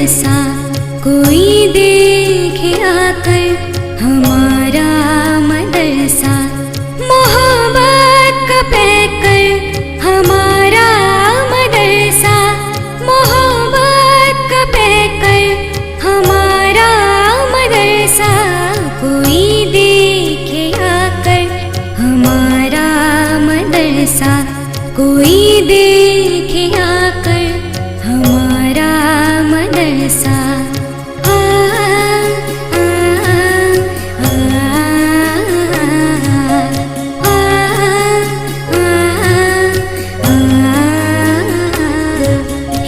मदरसा, कोई देखे आकर हमारा मदरसा। मोहब्बत का पैकर हमारा मदरसा, मोहब्बत का पैकर हमारा मदरसा। कोई देखे आकर हमारा मदरसा, कोई देखे आकर हमारा मदरसा।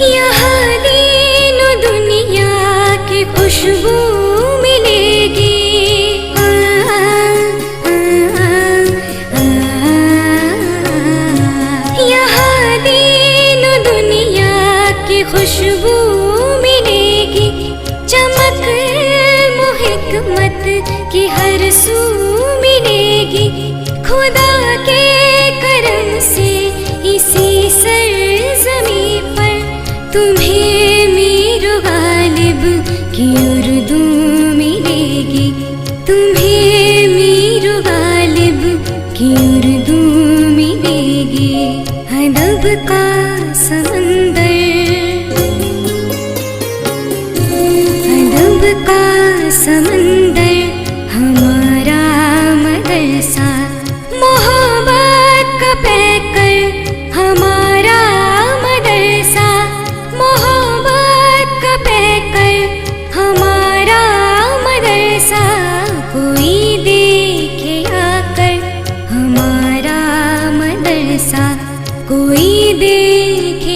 यहाँ दीन दुनिया की खुशबू मिलेगी, यहाँ दीन दुनिया की खुशबू मिलेगी। चमक हिकमत की हर सू मिलेगी। खुदा के करम से इसी सरज़मी पर तुम्हें मीर गालिब की उर्दू मिलेगी, तुम्हें मीर गालिब की उर्दू मिलेगी। अदब का समंदर, अदब का समंदर हमारा मदरसा। मोहब्बत का पैकर हमारा मदरसा, मोहब्बत का पैकर हमारा मदरसा। कोई देखे आकर हमारा मदरसा, कोई देखे